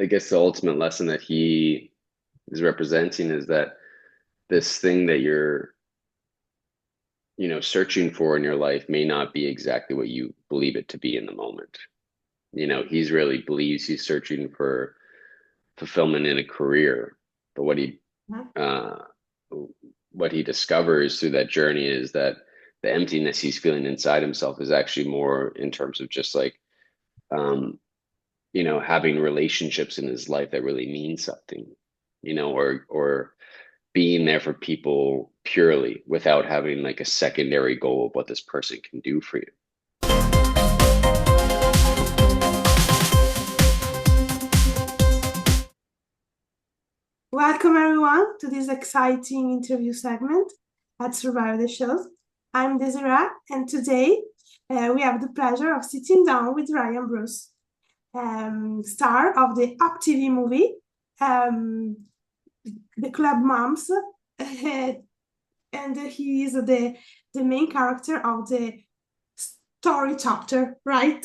I guess the ultimate lesson that he is representing is that this thing that you're, searching for in your life may not be exactly what you believe it to be in the moment. He's really believes he's searching for fulfillment in a career, but uh, what he discovers through that journey is that the emptiness he's feeling inside himself is actually more in terms of just like um, having relationships in his life that really mean something, or being there for people purely without having like a secondary goal of what this person can do for you. Welcome everyone to this exciting interview segment at Survivor the Shows. I'm Desiree, and today we have the pleasure of sitting down with Ryan Bruce, star of the UPtv movie, um, The Club Moms, and he is the main character of the story chapter, right?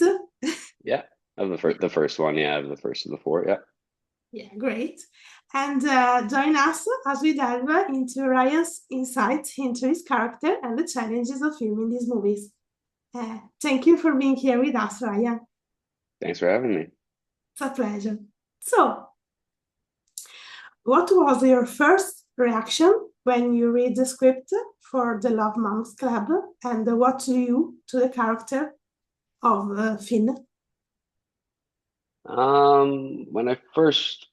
Yeah, of the first one, yeah, of the first of the four, yeah. Yeah, great. And join us as we delve into Ryan's insights into his character and the challenges of filming these movies. Thank you for being here with us, Ryan. Thanks for having me. It's a pleasure. So, what was your first reaction when you read the script for the Love Moms Club, and what drew you to the character of Finn? When I first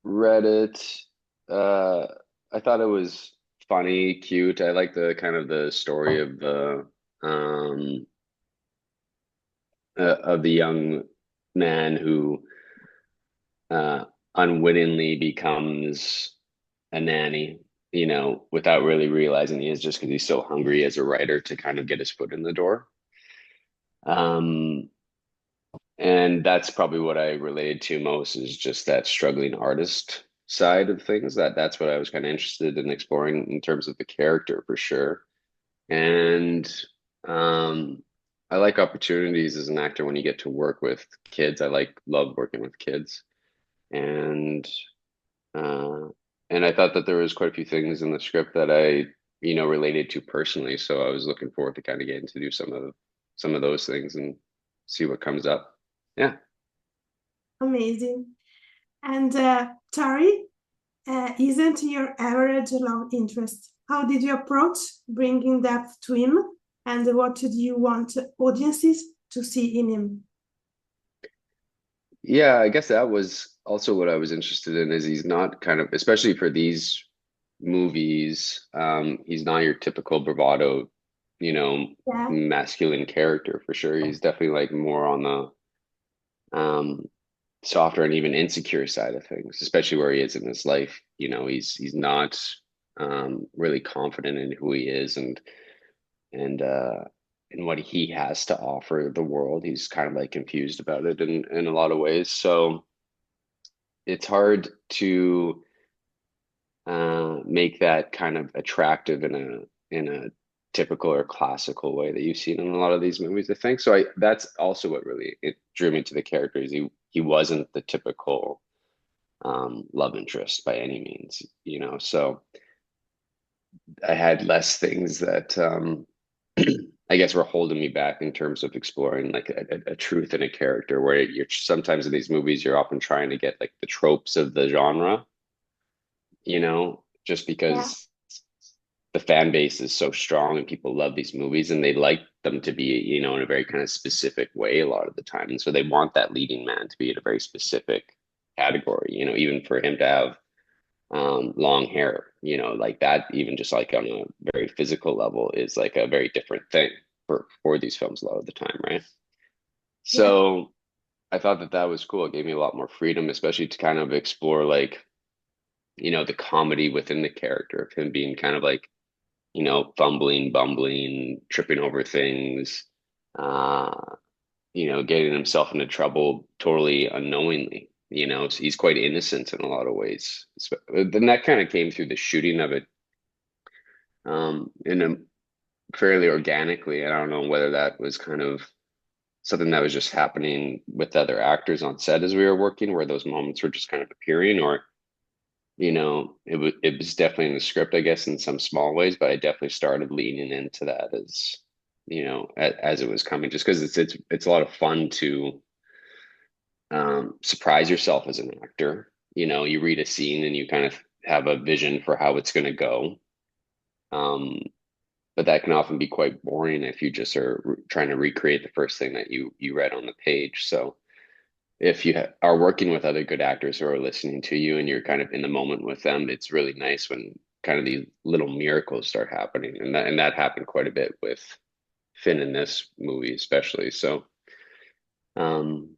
read it, uh, I thought it was funny, cute. I like the kind of the story um of the young man who uh unwittingly becomes a nanny, without really realizing he is, just because he's so hungry as a writer to kind of get his foot in the door. Um, and that's probably what I related to most, is just that struggling artist side of things. That's what I was kind of interested in exploring in terms of the character for sure. And um, I like opportunities as an actor when you get to work with kids. Love working with kids. And uh, and I thought that there was quite a few things in the script that I, related to personally. So I was looking forward to kind of getting to do some of those things and see what comes up. Yeah. Amazing. And Tari, isn't your average love interest? How did you approach bringing depth to him, and what did you want audiences to see in him? Yeah, I guess that was also what I was interested in, is he's not kind of, especially for these movies, he's not your typical bravado, you know, Yeah, masculine character for sure. He's definitely like more on the softer and even insecure side of things, especially where he is in his life. He's not really confident in who he is and and what he has to offer the world. He's kind of like confused about it in a lot of ways. So it's hard to make that kind of attractive in a typical or classical way that you've seen in a lot of these movies, I think. So that's also what really it drew me to the character, is he wasn't the typical love interest by any means, So I had less things that I guess were holding me back in terms of exploring like a truth in a character, where you're sometimes in these movies you're often trying to get like the tropes of the genre, just yeah, because the fan base is so strong and people love these movies and they like them to be, in a very kind of specific way a lot of the time. And so they want that leading man to be in a very specific category, even for him to have long hair, like that, even just like on a very physical level, is like a very different thing for these films a lot of the time, right? yeah, So I thought that was cool. It gave me a lot more freedom, especially to kind of explore like, the comedy within the character of him being kind of like, fumbling, bumbling, tripping over things, uh, getting himself into trouble totally unknowingly. So he's quite innocent in a lot of ways. Then that kind of came through the shooting of it, in a fairly organically. I don't know whether that was kind of something that was just happening with other actors on set as we were working, where those moments were just kind of appearing, or it was definitely in the script, I guess, in some small ways, but I definitely started leaning into that as as it was coming, just because it's a lot of fun to surprise yourself as an actor. You read a scene and you kind of have a vision for how it's going to go. Um, but that can often be quite boring if you just are trying to recreate the first thing that you read on the page. So if you are working with other good actors who are listening to you and you're kind of in the moment with them, it's really nice when kind of these little miracles start happening, and that happened quite a bit with Finn in this movie, especially. So, um,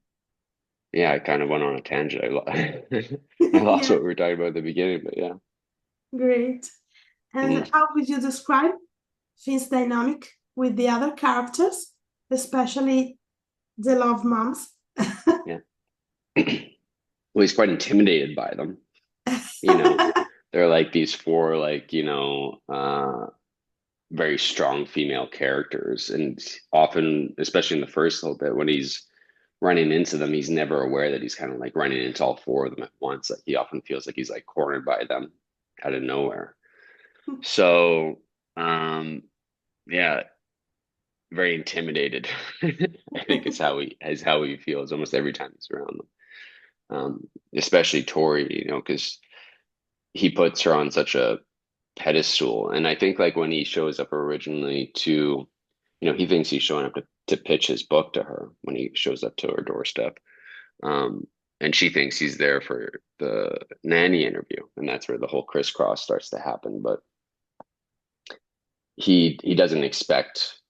yeah, I kind of went on a tangent. I lost Yeah, what we were talking about at the beginning, but yeah. great. And Mm, how would you describe Finn's dynamic with the other characters, especially the love moms? yeah. Well, he's quite intimidated by them. You know, they're like these four, like, very strong female characters. And often, especially in the first little bit, when he's running into them, he's never aware that he's kind of like running into all four of them at once. Like he often feels like he's like cornered by them out of nowhere. So, yeah, very intimidated, I think is how he feels almost every time he's around them. Especially Tori, because he puts her on such a pedestal. And I think like when he shows up originally he thinks he's showing up to pitch his book to her when he shows up to her doorstep. Um, and she thinks he's there for the nanny interview. And that's where the whole crisscross starts to happen. But he doesn't expect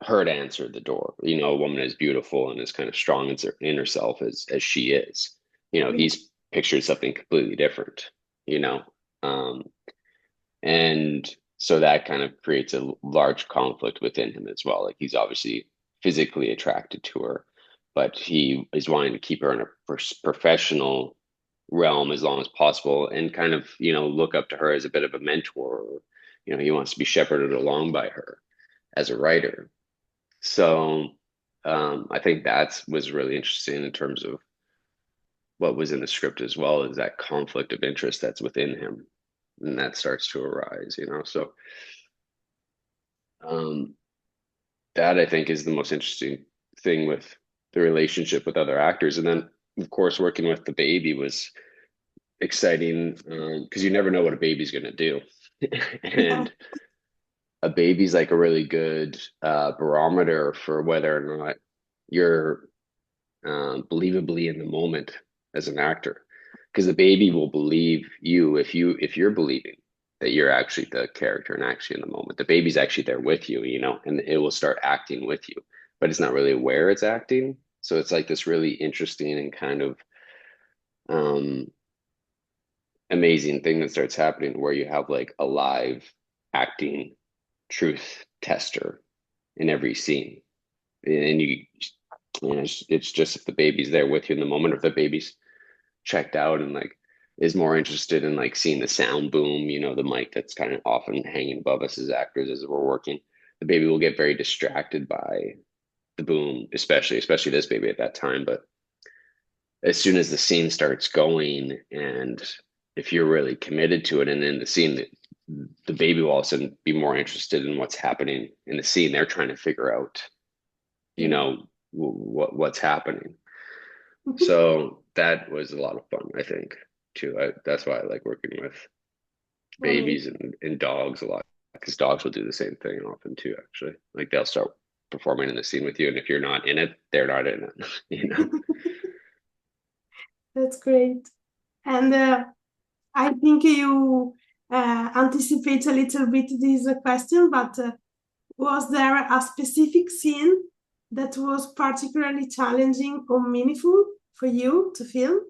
her to answer the door. A woman as beautiful and as kind of strong in herself as she is. He's pictured something completely different, you know. Um, And so that kind of creates a large conflict within him as well. Like he's obviously physically attracted to her, but he is wanting to keep her in a professional realm as long as possible and kind of, look up to her as a bit of a mentor. Or, he wants to be shepherded along by her as a writer. So I think that was really interesting in terms of what was in the script as well, is that conflict of interest that's within him, and that starts to arise. So um, that I think is the most interesting thing with the relationship with other actors. And then, of course, working with the baby was exciting because you never know what a baby's going to do. Yeah. And a baby's like a really good barometer for whether or not you're believably in the moment as an actor, because the baby will believe you if you're believing that you're actually the character and actually in the moment. The baby's actually there with you, and it will start acting with you, but it's not really aware it's acting. So it's like this really interesting and kind of um, amazing thing that starts happening where you have like a live acting truth tester in every scene, and it's just if the baby's there with you in the moment, or if the baby's checked out and like is more interested in like seeing the sound boom, the mic that's kind of often hanging above us as actors as we're working. The baby will get very distracted by the boom, especially this baby at that time. But as soon as the scene starts going, and if you're really committed to it and in the scene, the baby will also be more interested in what's happening in the scene. They're trying to figure out, Yeah. what's happening. So that was a lot of fun, I think, too. That's why I like working with babies Amazing. and dogs a lot, because dogs will do the same thing often too, actually. Like they'll start performing in the scene with you, and if you're not in it, they're not in it, you know? That's great. And I think you anticipate a little bit this question, but was there a specific scene that was particularly challenging or meaningful for you to film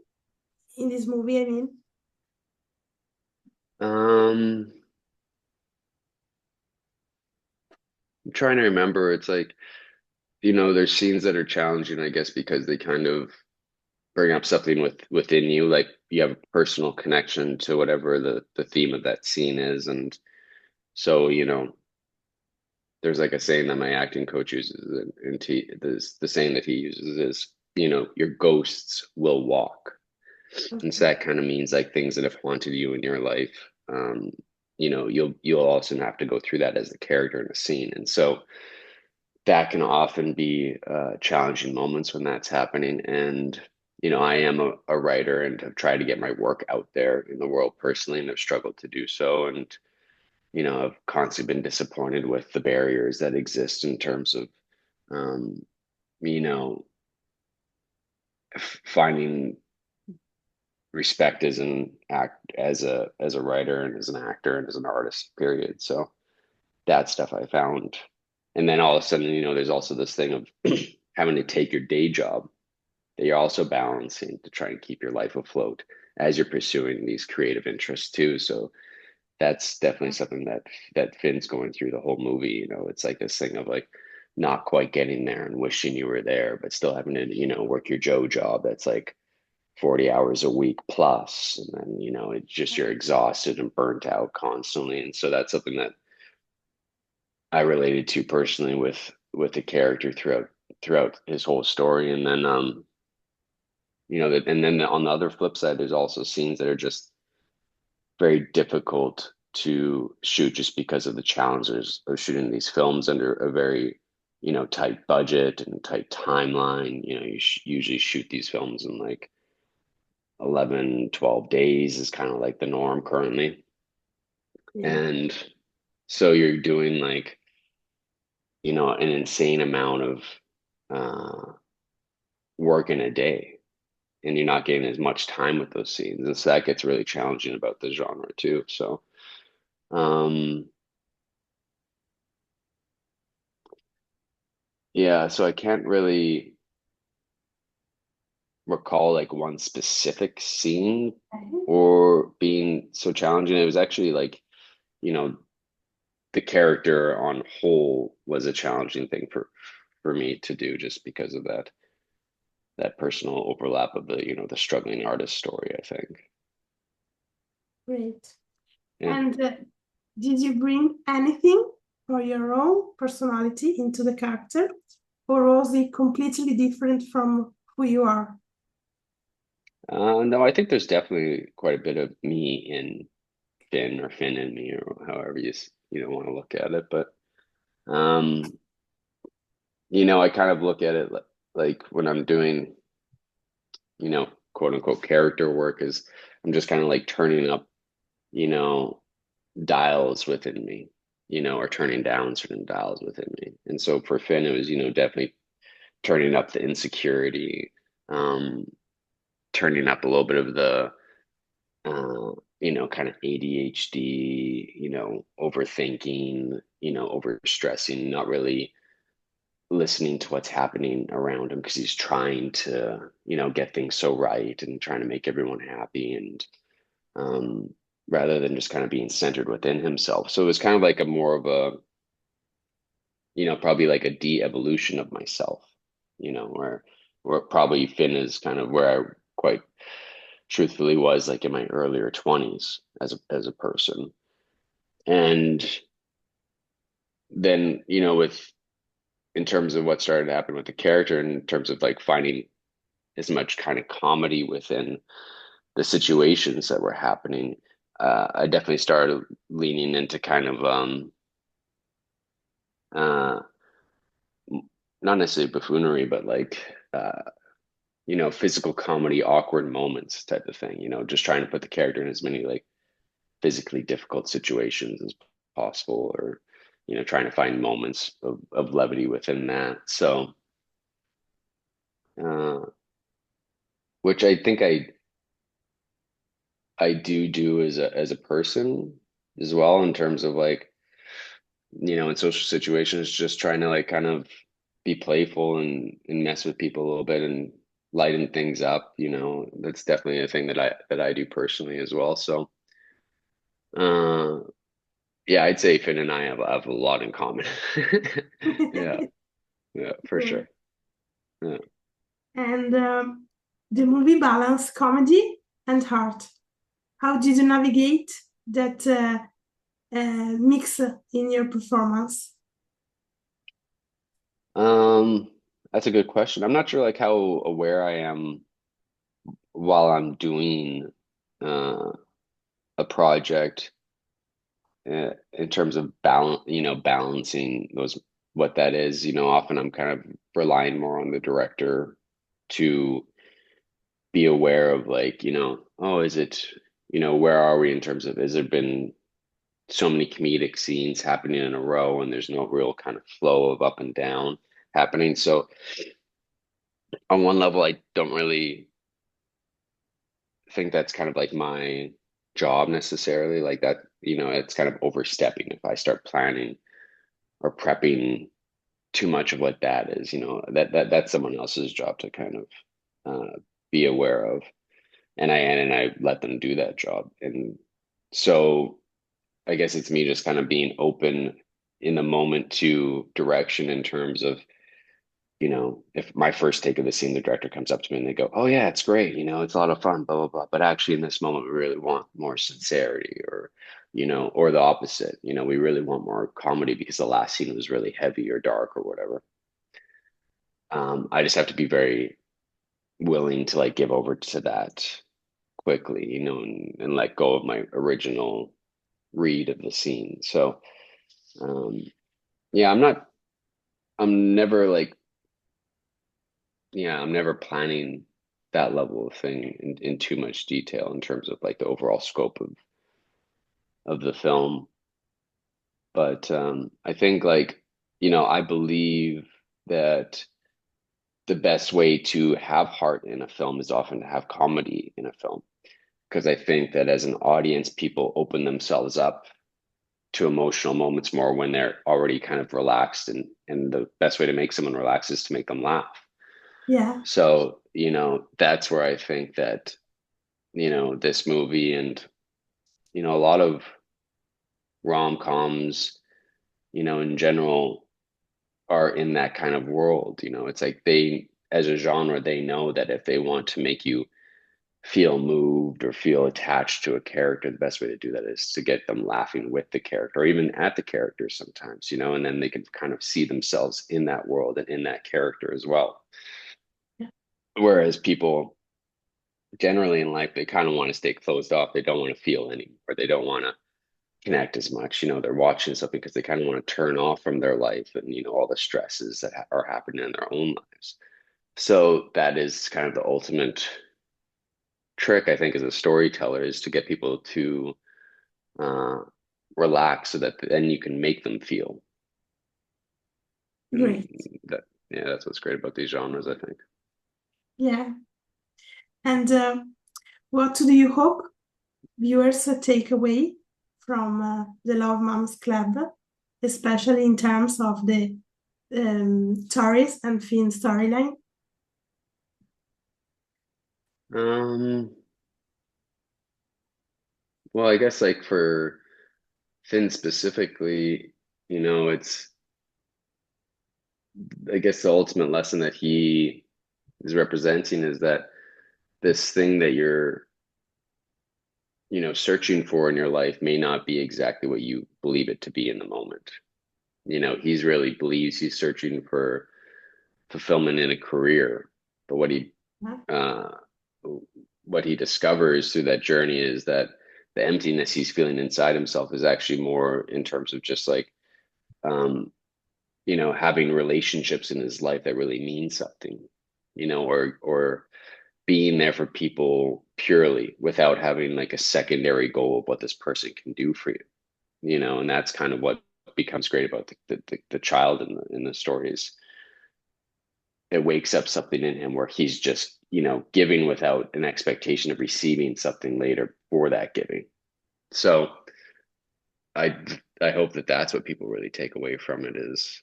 in this movie? I mean, I'm trying to remember. It's like, there's scenes that are challenging, I guess, because they kind of bring up something within you, like you have a personal connection to whatever the theme of that scene is. And so, there's like a saying that my acting coach uses, and the saying that he uses is, your ghosts will walk. And so Okay. that kind of means like things that have haunted you in your life. Um, you'll also have to go through that as a character in a scene. And so that can often be challenging moments when that's happening. And, I am a writer and have tried to get my work out there in the world personally and have struggled to do so. And, I've constantly been disappointed with the barriers that exist in terms of, um, you know, finding respect as a writer and as an actor and as an artist, period. So that stuff I found. And then all of a sudden, there's also this thing of having to take your day job that you're also balancing to try and keep your life afloat as you're pursuing these creative interests too. So that's definitely something that Finn's going through the whole movie. It's like this thing of like not quite getting there and wishing you were there, but still having to, work your Joe job that's like 40 hours a week plus. And then, it's just you're exhausted and burnt out constantly. And so that's something that I related to personally with the character throughout his whole story. And then that, and then on the other flip side, there's also scenes that are just very difficult to shoot just because of the challenges of shooting these films under a very, tight budget and tight timeline. You usually shoot these films in like 11, 12 days is kind of like the norm currently. Yeah. And so you're doing like, an insane amount of uh, work in a day, and you're not getting as much time with those scenes. And so that gets really challenging about the genre too. So, um, yeah, so I can't really recall like one specific scene Okay. or being so challenging. It was actually like, you know, the character on whole was a challenging thing for me to do just because of that personal overlap of the struggling artist story, I think. Great. Yeah. And did you bring anything for your own personality into the character, or was it completely different from who you are? No, I think there's definitely quite a bit of me in Finn or Finn in me or however you want to look at it. But um, I kind of look at it like when I'm doing, quote unquote character work is I'm just kind of like turning up, you know, dials within me, or turning down certain dials within me. And so for Finn, it was, definitely turning up the insecurity, um, turning up a little bit of the kind of ADHD, overthinking, overstressing, not really listening to what's happening around him because he's trying to, get things so right and trying to make everyone happy and um, rather than just kind of being centered within himself. So it was kind of like a more of a, probably like a de-evolution of myself, where probably Finn is kind of where I quite truthfully was like in my earlier 20s as a person. And then, with in terms of what started to happen with the character, in terms of like finding as much kind of comedy within the situations that were happening, I definitely started leaning into kind of uh not necessarily buffoonery, but like physical comedy, awkward moments type of thing, just trying to put the character in as many like physically difficult situations as possible, or trying to find moments of levity within that. So uh which I think I do as a person as well, in terms of like, in social situations, just trying to like kind of be playful and mess with people a little bit and lighten things up, that's definitely a thing that I do personally as well. So uh yeah, I'd say Finn and I have a lot in common. Yeah, yeah, for Yeah. sure. Yeah. And the movie balance comedy and heart. How did you navigate that mix in your performance? Um, that's a good question. I'm not sure like how aware I am while I'm doing uh, a project in terms of balancing those what that is. Often I'm kind of relying more on the director to be aware of like, oh, is it, where are we in terms of, has there been so many comedic scenes happening in a row and there's no real kind of flow of up and down happening. So on one level, I don't really think that's kind of like my job necessarily. Like that, it's kind of overstepping if I start planning or prepping too much of what that is, that's someone else's job to kind of be aware of. And I let them do that job. And so I guess it's me just kind of being open in the moment to direction in terms of, if my first take of the scene, the director comes up to me and they go, "Oh yeah, it's great, it's a lot of fun, blah blah blah." But actually, in this moment, we really want more sincerity, or, or the opposite. We really want more comedy because the last scene was really heavy or dark or whatever. I just have to be very willing to like give over to that quickly, and let go of my original read of the scene. So, um, yeah, I'm never like, yeah, I'm never planning that level of thing in too much detail in terms of like the overall scope of the film. But I think like, I believe that the best way to have heart in a film is often to have comedy in a film. Because I think that as an audience, people open themselves up to emotional moments more when they're already kind of relaxed, and the best way to make someone relax is to make them laugh. Yeah, So, that's where I think that, this movie and, a lot of rom-coms, in general are in that kind of world. It's like they, as a genre, they know that if they want to make you feel moved or feel attached to a character, the best way to do that is to get them laughing with the character or even at the character sometimes, and then they can kind of see themselves in that world and in that character as well. yeah, Whereas people generally in life, they kind of want to stay closed off. They don't want to feel any, or they don't want to connect as much. They're watching something because they kind of want to turn off from their life and, all the stresses that are happening in their own lives. So that is kind of the ultimate trick, I think, as a storyteller is to get people to uh, relax so that then you can make them feel. And great. that, yeah, that's what's great about these genres, I think. Yeah. And what do you hope viewers take away from the Love Moms Club, especially in terms of the Tories and Finn storyline? Um, well, I guess like for Finn specifically, it's I guess the ultimate lesson that he is representing is that this thing that you're, searching for in your life may not be exactly what you believe it to be in the moment. He's really believes he's searching for fulfillment in a career, but uh, what he discovers through that journey is that the emptiness he's feeling inside himself is actually more in terms of just like, um, having relationships in his life that really mean something, or being there for people purely without having like a secondary goal of what this person can do for you, and that's kind of what becomes great about the child in the stories. It wakes up something in him where he's just, giving without an expectation of receiving something later for that giving. So I I hope that that's what people really take away from it is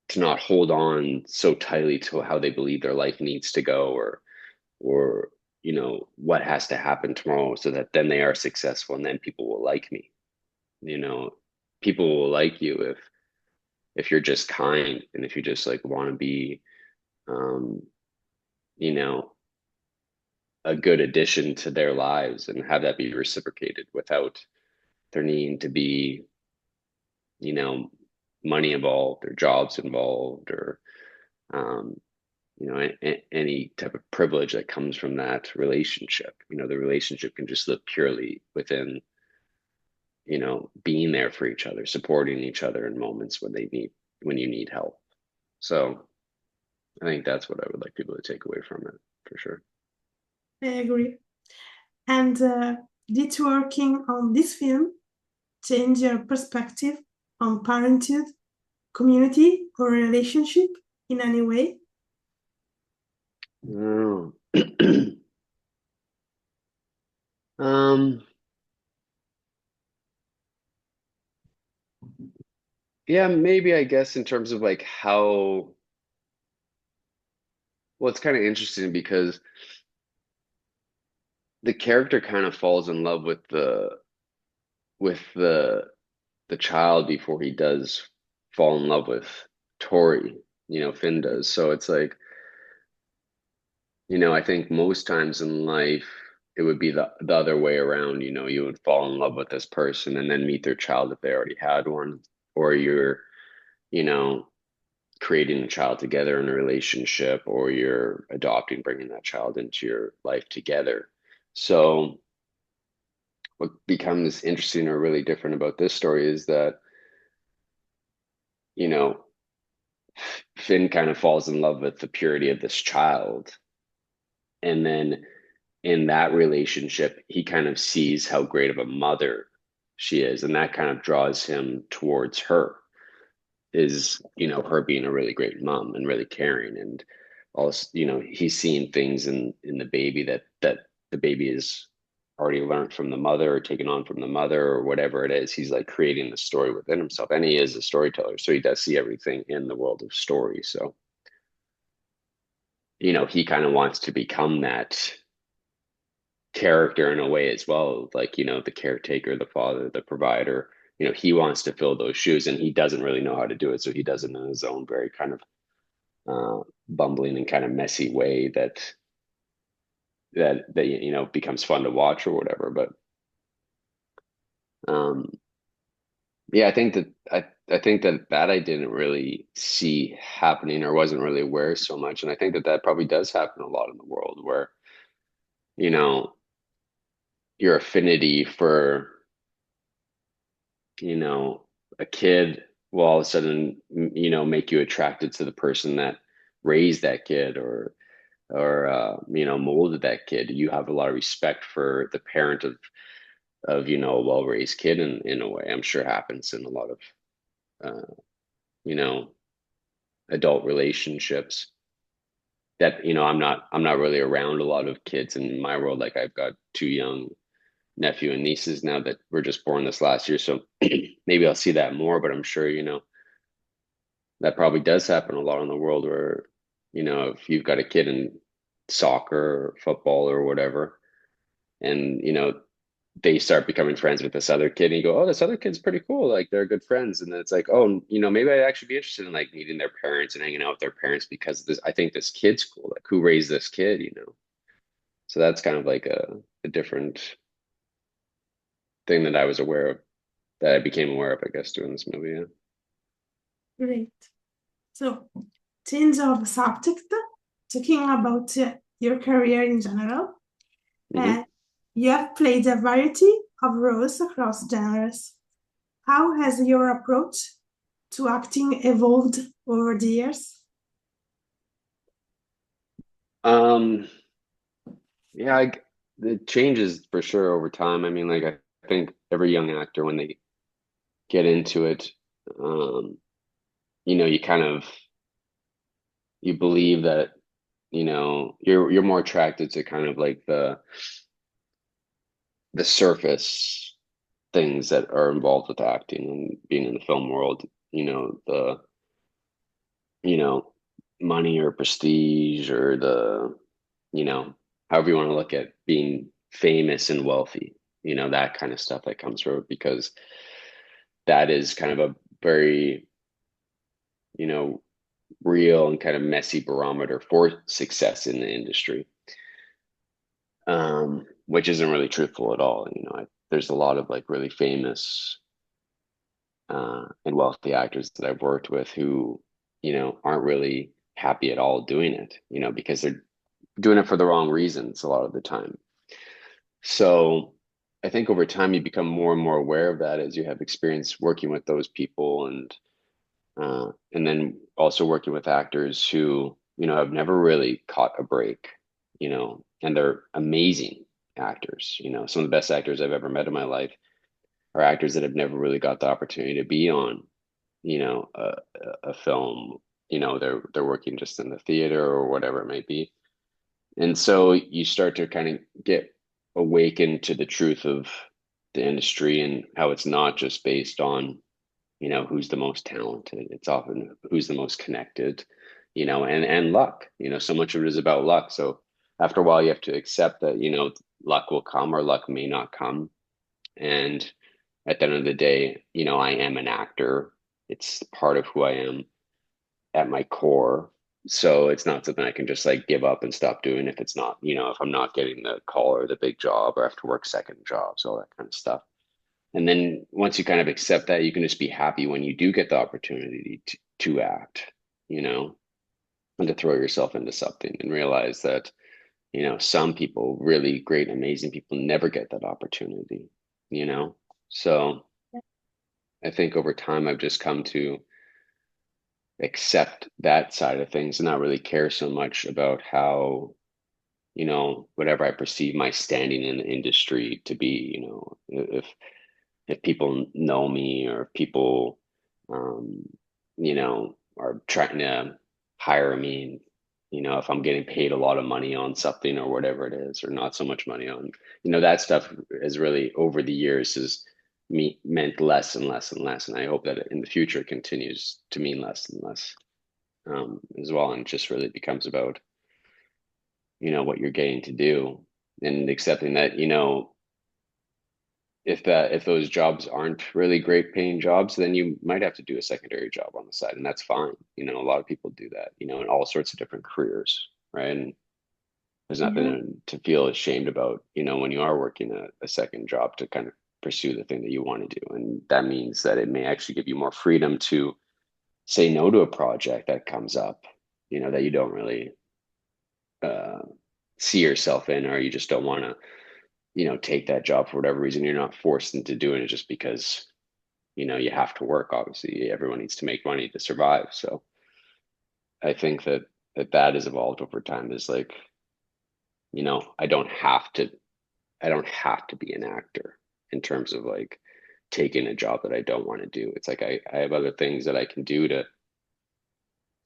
to not hold on so tightly to how they believe their life needs to go, or what has to happen tomorrow so that then they are successful and then people will like me. you know People will like you if you're just kind and if you just like want to be um you know a good addition to their lives and have that be reciprocated without there needing to be you know, money involved or jobs involved or, um, any type of privilege that comes from that relationship. The relationship can just live purely within, being there for each other, supporting each other in moments when you need help. So I think that's what I would like people to take away from it for sure. I agree. And did working on this film change your perspective on parenthood, community, or relationship in any way? Oh. Um, yeah, maybe I guess in terms of like how, well, it's kind of interesting because the character kind of falls in love with the child before he does fall in love with Tori, Finn does. So it's like, I think most times in life it would be the other way around, you would fall in love with this person and then meet their child if they already had one, or you're, you know, creating a child together in a relationship, or you're adopting, bringing that child into your life together. So what becomes interesting or really different about this story is that, you know, Finn kind of falls in love with the purity of this child. And then in that relationship, he kind of sees how great of a mother she is. And that kind of draws him towards her, is, her being a really great mom and really caring. And also, he's seeing things in the baby that the baby is already learned from the mother or taken on from the mother or whatever it is. He's like creating the story within himself, and he is a storyteller, so he does see everything in the world of story. So he kind of wants to become that character in a way as well, like the caretaker, the father, the provider. He wants to fill those shoes, and he doesn't really know how to do it, so he does it in his own very kind of bumbling and kind of messy way that becomes fun to watch or whatever. But um yeah, I think that I didn't really see happening or wasn't really aware so much. And I think that probably does happen a lot in the world where, you know, your affinity for, you know, a kid will all of a sudden, make you attracted to the person that raised that kid or molded that kid. You have a lot of respect for the parent of a well-raised kid in a way. I'm sure happens in a lot of uh, you know adult relationships that I'm not really around a lot of kids in my world. Like I've got two young nephew and nieces now that were just born this last year, so maybe I'll see that more. But I'm sure that probably does happen a lot in the world where if you've got a kid in soccer or football or whatever, and they start becoming friends with this other kid, and you go, oh, this other kid's pretty cool, like they're good friends. And then it's like, oh, maybe I'd actually be interested in like meeting their parents and hanging out with their parents because I think this kid's cool, like who raised this kid. So that's kind of like a different thing that I was aware of, that I became aware of, I guess, doing this movie. Yeah. Great. So, change of subject, talking about your career in general. Hmm. Uh, you have played a variety of roles across genres. How has your approach to acting evolved over the years? um yeah, it changes for sure over time. I mean, like I think every young actor, when they get into it, um you kind of, you believe that you're more attracted to kind of like the surface things that are involved with acting and being in the film world. The you know money or prestige, or the you know however you want to look at being famous and wealthy, that kind of stuff that comes through, because that is kind of a very you know real and kind of messy barometer for success in the industry, which isn't really truthful at all. There's a lot of like really famous and wealthy actors that I've worked with who, aren't really happy at all doing it, because they're doing it for the wrong reasons a lot of the time. So I think over time you become more and more aware of that as you have experience working with those people, and then also working with actors who, have never really caught a break, and they're amazing actors. Some of the best actors I've ever met in my life are actors that have never really got the opportunity to be on, a film. They're working just in the theater or whatever it might be. And so you start to kind of get awakened to the truth of the industry and how it's not just based on, who's the most talented. It's often who's the most connected, and luck. So much of it is about luck. So after a while, you have to accept that, luck will come or luck may not come. And at the end of the day, I am an actor. It's part of who I am at my core. So it's not something I can just like give up and stop doing if it's not, if I'm not getting the call or the big job or have to work second jobs, all that kind of stuff. And then once you kind of accept that, you can just be happy when you do get the opportunity to act, you know, and to throw yourself into something and realize that, some people, really great, amazing people, never get that opportunity, you know? So I think over time, I've just come to accept that side of things and not really care so much about how, whatever I perceive my standing in the industry to be, if people know me or if people, um, are trying to hire me, if I'm getting paid a lot of money on something or whatever it is, or not so much money on, that stuff is really over the years has meant less and less and less. And I hope that in the future it continues to mean less and less, as well. And it just really becomes about, what you're getting to do and accepting that, if those jobs aren't really great paying jobs, then you might have to do a secondary job on the side, and that's fine. A lot of people do that, in all sorts of different careers, right? And there's Yeah. nothing to feel ashamed about, when you are working a second job to kind of pursue the thing that you want to do. And that means that it may actually give you more freedom to say no to a project that comes up, that you don't really uh, see yourself in, or you just don't want to, take that job for whatever reason. You're not forced into doing it just because, you have to work. Obviously, everyone needs to make money to survive. So I think that has evolved over time. Is like, I don't have to be an actor in terms of like taking a job that I don't want to do. It's like I have other things that I can do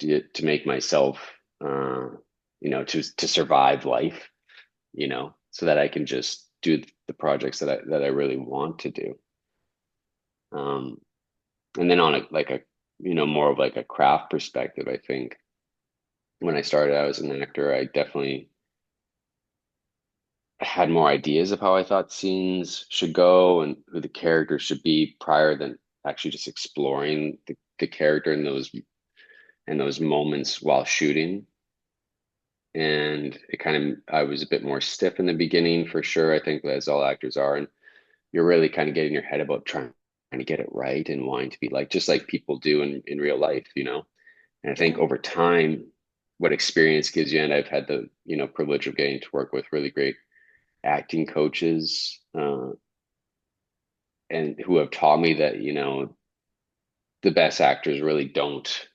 to make myself, to survive life, so that I can just do the projects that I really want to do. Um, and then on more of like a craft perspective, I think when I started out as an actor, I definitely had more ideas of how I thought scenes should go and who the characters should be prior than actually just exploring the character in those moments while shooting. And it kind of, I was a bit more stiff in the beginning for sure. I think as all actors are, and you're really kind of getting your head about trying to get it right and wanting to be like just like people do in real life, And I think over time, what experience gives you, and I've had the privilege of getting to work with really great acting coaches, and who have taught me that the best actors really don't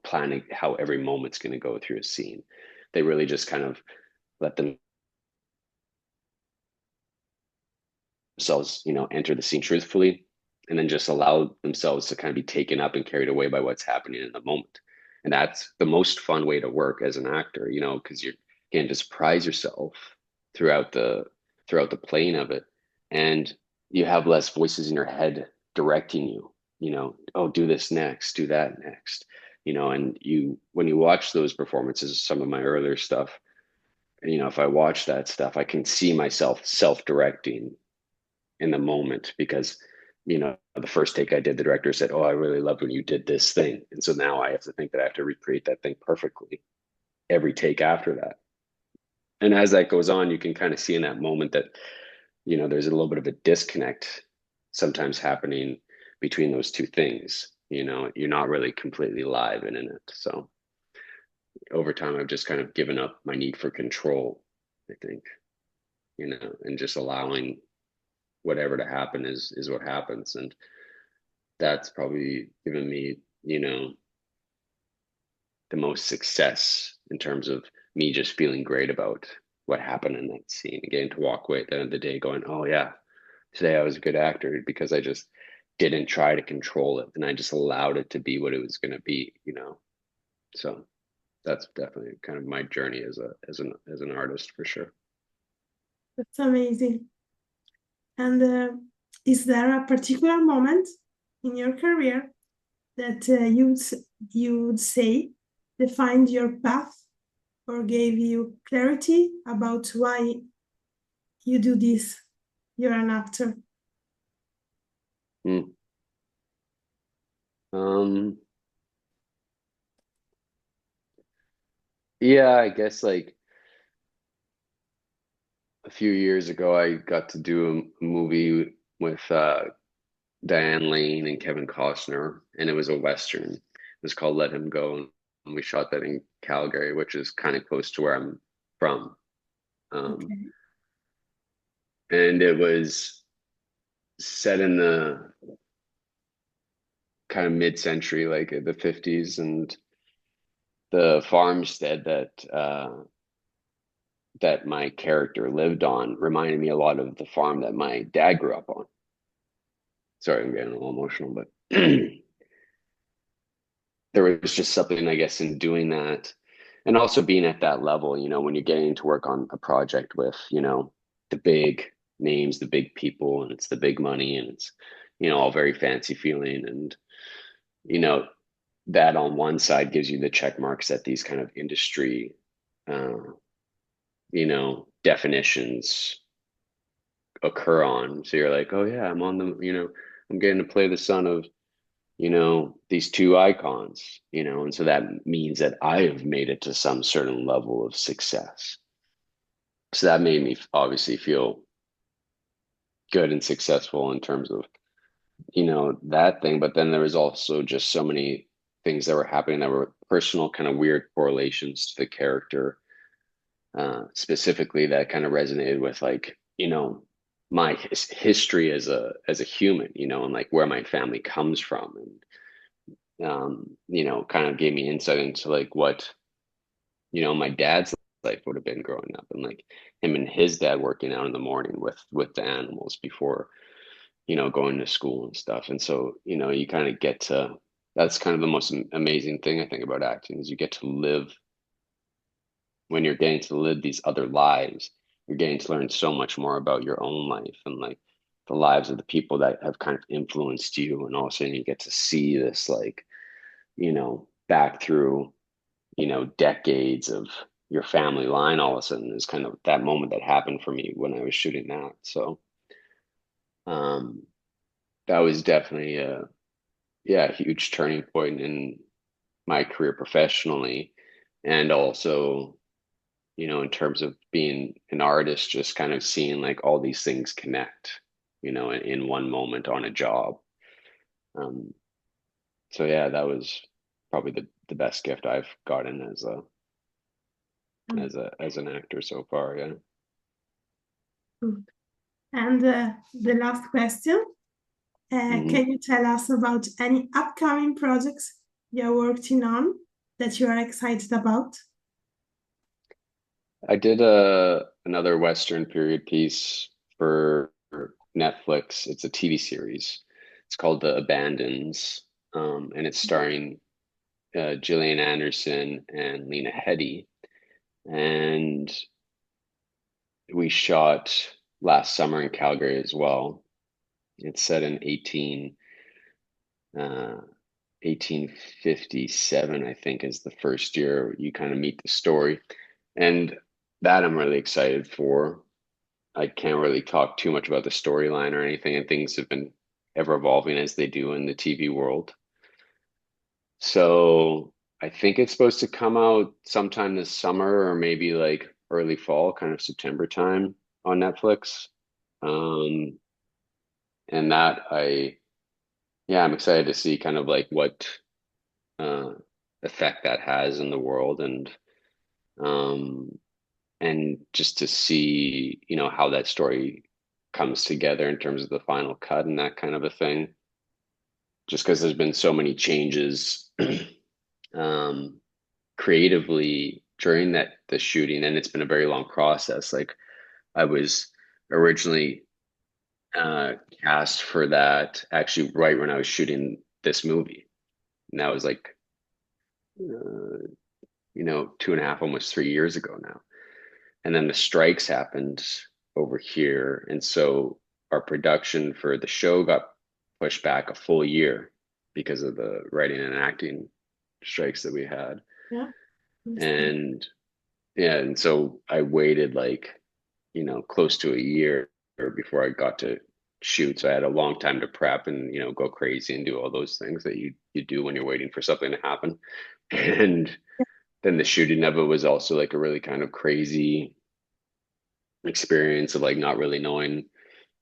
plan how every moment's going to go through a scene. They really just kind of let themselves enter the scene truthfully, and then just allow themselves to kind of be taken up and carried away by what's happening in the moment. And that's the most fun way to work as an actor, because you're getting to surprise yourself throughout the throughout the playing of it, and you have less voices in your head directing you. Oh, do this next, do that next. And when you watch those performances, some of my earlier stuff, if I watch that stuff, I can see myself self-directing in the moment because the first take I did, the director said, "Oh, I really loved when you did this thing," and so now I have to think that I have to recreate that thing perfectly every take after that. And as that goes on, you can kind of see in that moment that there's a little bit of a disconnect sometimes happening between those two things. You know, you're not really completely live in it. So over time, I've just kind of given up my need for control, I think, you know, and just allowing whatever to happen is what happens. And that's probably given me, you know, the most success in terms of me just feeling great about what happened in that scene, getting to walk away at the end of the day going, oh yeah, today I was a good actor because I just didn't try to control it and I just allowed it to be what it was going to be, you know. So that's definitely kind of my journey as an artist for sure. That's amazing. And is there a particular moment in your career that you would say defined your path or gave you clarity about why you do this? You're an actor. Hmm. Um, yeah, I guess like a few years ago, I got to do a movie with Diane Lane and Kevin Costner, and it was a Western. It was called Let Him Go, and we shot that in Calgary, which is kind of close to where I'm from. Um, Okay. and it was set in the kind of mid-century, like the 50s, and the farmstead that my character lived on reminded me a lot of the farm that my dad grew up on. Sorry, I'm getting a little emotional, but there was just something, I guess, in doing that. And also being at that level, you know, when you're getting to work on a project with, you know, the big names, the big people, and it's the big money, and it's, you know, all very fancy feeling. And, you know, that on one side gives you the check marks that these kind of industry, uh, you know, definitions occur on. So you're like, oh, yeah, I'm on the, you know, I'm getting to play the son of, you know, these two icons, you know, and so that means that I have made it to some certain level of success. So that made me obviously feel good and successful in terms of, you know, that thing. But then there was also just so many things that were happening that were personal, kind of weird correlations to the character, specifically that kind of resonated with like, you know, my history as a human, you know, and like where my family comes from and you know, kind of gave me insight into like what, you know, my dad's life would have been growing up and like him and his dad working out in the morning with the animals before, you know, going to school and stuff. And so, you know, you kind of get to that's kind of the most amazing thing I think about acting is you get to live when you're getting to live these other lives, you're getting to learn so much more about your own life and like the lives of the people that have kind of influenced you. And all of a sudden you get to see this like, you know, back through, you know, decades of your family line all of a sudden is kind of that moment that happened for me when I was shooting that. So um that was definitely a yeah, a huge turning point in my career professionally and also, you know, in terms of being an artist, just kind of seeing like all these things connect, you know, in one moment on a job. Um so yeah, that was probably the best gift I've gotten as an actor so far. Yeah. And the last question, Hmm. can you tell us about any upcoming projects you're working on that you are excited about? I did a another Western period piece for Netflix. It's a TV series. It's called The Abandons, and it's starring Gillian Anderson and Lena Headey. And we shot last summer in Calgary as well. It's set in uh, 1857, I think, is the first year you kind of meet the story. And that I'm really excited for. I can't really talk too much about the storyline or anything, and things have been ever evolving as they do in the TV world. So I think it's supposed to come out sometime this summer or maybe like early fall, kind of September time on Netflix. Um, And that I'm excited to see kind of like what uh, effect that has in the world, um, and just to see, how that story comes together in terms of the final cut and that kind of a thing. Just because there's been so many changes um, creatively during the shooting, and it's been a very long process. Like I was originally cast for that actually right when I was shooting this movie, and that was like uh, 2.5, almost 3 years ago now. And then the strikes happened over here, and so our production for the show got pushed back a full year because of the writing and acting strikes that we had. Yeah, understand. And yeah, and so I waited like, close to a year before I got to shoot. So I had a long time to prep and, go crazy and do all those things that you do when you're waiting for something to happen. And then the shooting of it was also like a really kind of crazy experience of like not really knowing,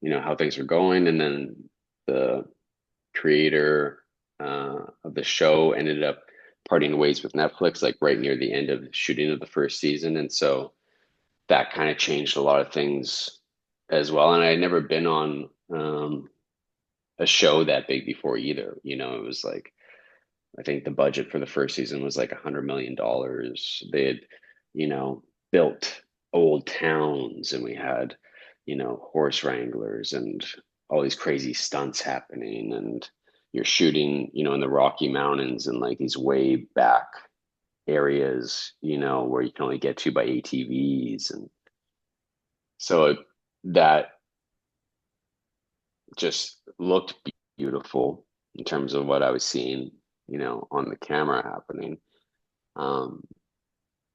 how things were going. And then the creator of the show ended up parting ways with Netflix, like right near the end of the shooting of the first season. And so that kind of changed a lot of things as well. And I had never been on a show that big before either. It was like, I think the budget for the first season was like $100 million. They had, built old towns, and we had, horse wranglers and all these crazy stunts happening. And you're shooting, in the Rocky Mountains and like these way back areas, where you can only get to by ATVs. And so that just looked beautiful in terms of what I was seeing, on the camera happening. Um,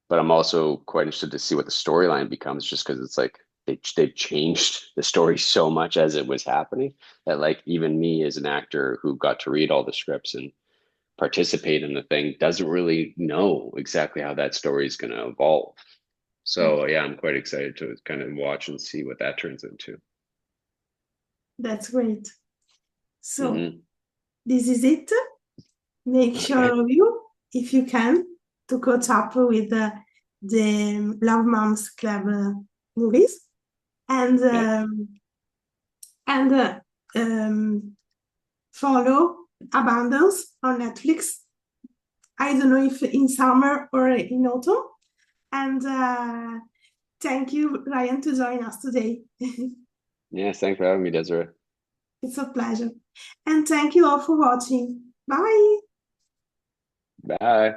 but I'm also quite interested to see what the storyline becomes, just because it's like they've changed the story so much as it was happening that like even me as an actor who got to read all the scripts and participate in the thing doesn't really know exactly how that story is going to evolve. So yeah, I'm quite excited to kind of watch and see what that turns into. That's great. So Hmm. this is it. Make Okay. sure of you, if you can, to catch up with the Love Moms Club movies and Yeah. and um, follow Abundance on Netflix. I don't know if in summer or in autumn. And thank you, Ryan, to join us today. Yes, thanks for having me, Desiree. It's a pleasure. And thank you all for watching. Bye. Bye.